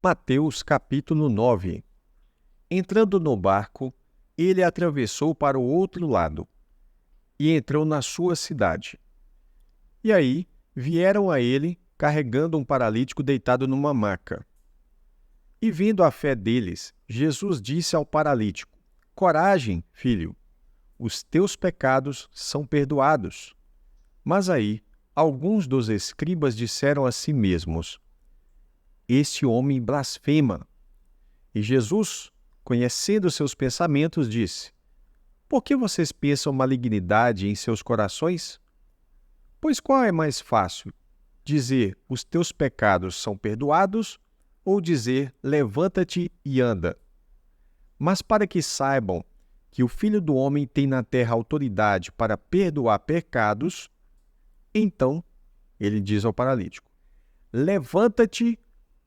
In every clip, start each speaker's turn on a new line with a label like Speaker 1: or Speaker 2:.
Speaker 1: Mateus capítulo 9. Entrando no barco, ele atravessou para o outro lado e entrou na sua cidade. E aí vieram a ele carregando um paralítico deitado numa maca. E vendo a fé deles, Jesus disse ao paralítico: Coragem, filho, os teus pecados são perdoados. Mas aí alguns dos escribas disseram a si mesmos: Este homem blasfema. E Jesus, conhecendo seus pensamentos, disse: Por que vocês pensam malignidade em seus corações? Pois qual é mais fácil, dizer os teus pecados são perdoados ou dizer levanta-te e anda? Mas para que saibam que o Filho do Homem tem na terra autoridade para perdoar pecados, então ele diz ao paralítico: Levanta-te,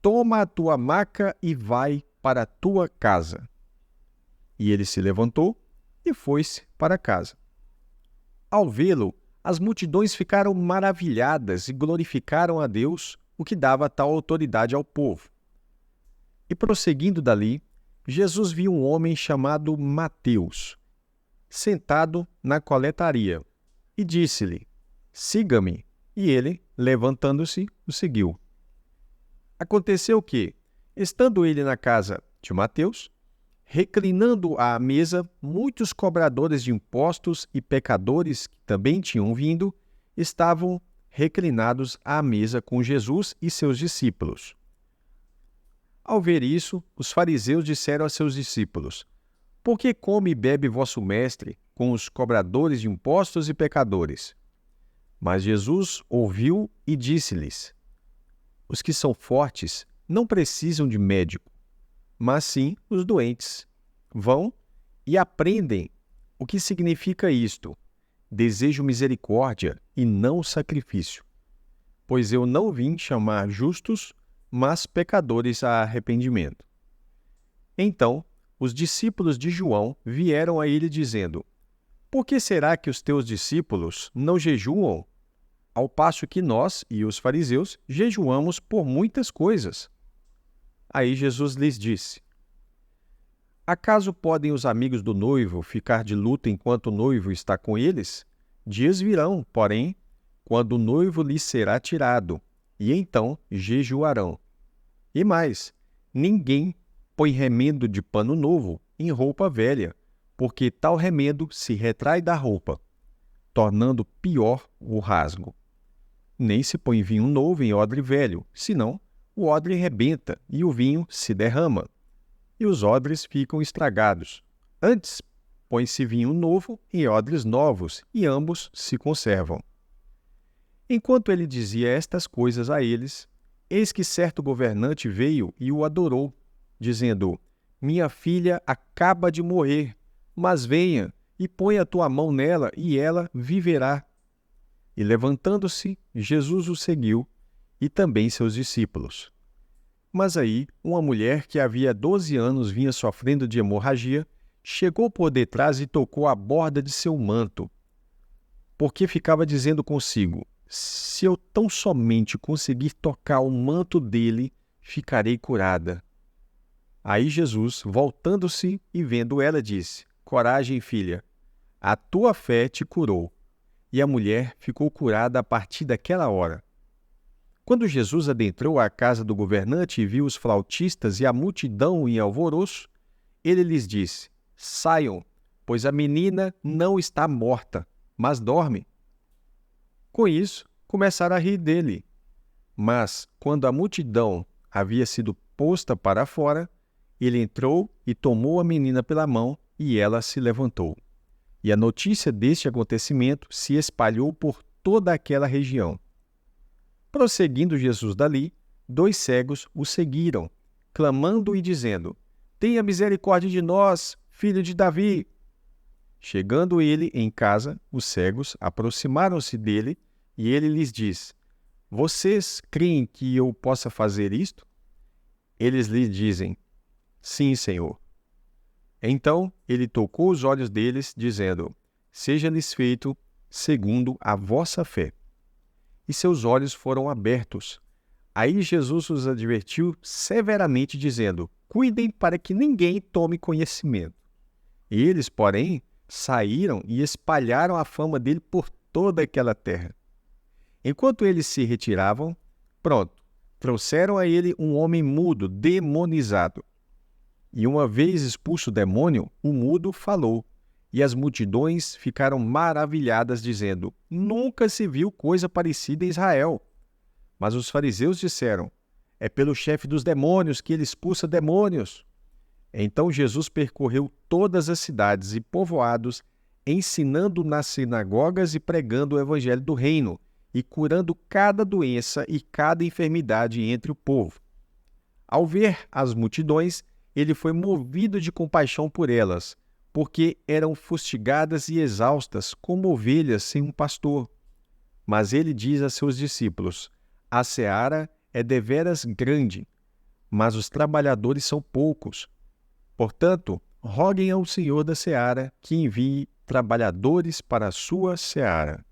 Speaker 1: toma a tua maca e vai para a tua casa. E ele se levantou e foi-se para casa. Ao vê-lo, as multidões ficaram maravilhadas e glorificaram a Deus, o que dava tal autoridade ao povo. E prosseguindo dali, Jesus viu um homem chamado Mateus, sentado na coletaria, e disse-lhe: Siga-me. E ele, levantando-se, o seguiu. Aconteceu que, estando ele na casa de Mateus, reclinando à mesa, muitos cobradores de impostos e pecadores que também tinham vindo, estavam reclinados à mesa com Jesus e seus discípulos. Ao ver isso, os fariseus disseram a seus discípulos: Por que come e bebe vosso mestre com os cobradores de impostos e pecadores? Mas Jesus ouviu e disse-lhes: Os que são fortes não precisam de médico, mas sim os doentes. Vão e aprendem o que significa isto: desejo misericórdia e não sacrifício. Pois eu não vim chamar justos, mas pecadores a arrependimento. Então, os discípulos de João vieram a ele dizendo: Por que será que os teus discípulos não jejuam, ao passo que nós e os fariseus jejuamos por muitas coisas? Aí Jesus lhes disse: Acaso podem os amigos do noivo ficar de luto enquanto o noivo está com eles? Dias virão, porém, quando o noivo lhes será tirado, e então jejuarão. E mais, ninguém põe remendo de pano novo em roupa velha, porque tal remendo se retrai da roupa, tornando pior o rasgo. Nem se põe vinho novo em odre velho, senão o odre rebenta e o vinho se derrama, e os odres ficam estragados. Antes, põe-se vinho novo em odres novos, e ambos se conservam. Enquanto ele dizia estas coisas a eles, eis que certo governante veio e o adorou, dizendo: Minha filha acaba de morrer, mas venha e põe a tua mão nela, e ela viverá. E levantando-se, Jesus o seguiu, e também seus discípulos. Mas aí, uma mulher que havia 12 anos vinha sofrendo de hemorragia, chegou por detrás e tocou a borda de seu manto, porque ficava dizendo consigo: Se eu tão somente conseguir tocar o manto dele, ficarei curada. Aí Jesus, voltando-se e vendo ela, disse: Coragem, filha, a tua fé te curou. E a mulher ficou curada a partir daquela hora. Quando Jesus adentrou a casa do governante e viu os flautistas e a multidão em alvoroço, ele lhes disse: Saiam, pois a menina não está morta, mas dorme. Com isso, começaram a rir dele. Mas, quando a multidão havia sido posta para fora, ele entrou e tomou a menina pela mão, e ela se levantou. E a notícia deste acontecimento se espalhou por toda aquela região. Prosseguindo Jesus dali, 2 cegos o seguiram, clamando e dizendo: Tenha misericórdia de nós, filho de Davi. Chegando ele em casa, os cegos aproximaram-se dele, e ele lhes disse: Vocês creem que eu possa fazer isto? Eles lhe dizem: Sim, Senhor. Então ele tocou os olhos deles, dizendo: Seja-lhes feito segundo a vossa fé. E seus olhos foram abertos. Aí Jesus os advertiu severamente, dizendo: cuidem para que ninguém tome conhecimento. Eles, porém, saíram e espalharam a fama dele por toda aquela terra. Enquanto eles se retiravam, pronto, trouxeram a ele um homem mudo, demonizado. E uma vez expulso o demônio, o mudo falou. E as multidões ficaram maravilhadas, dizendo: nunca se viu coisa parecida em Israel. Mas os fariseus disseram: é pelo chefe dos demônios que ele expulsa demônios. Então Jesus percorreu todas as cidades e povoados, ensinando nas sinagogas e pregando o evangelho do reino, e curando cada doença e cada enfermidade entre o povo. Ao ver as multidões, ele foi movido de compaixão por elas, porque eram fustigadas e exaustas como ovelhas sem um pastor. Mas ele diz a seus discípulos: a seara é deveras grande, mas os trabalhadores são poucos. Portanto, roguem ao Senhor da seara que envie trabalhadores para a sua seara.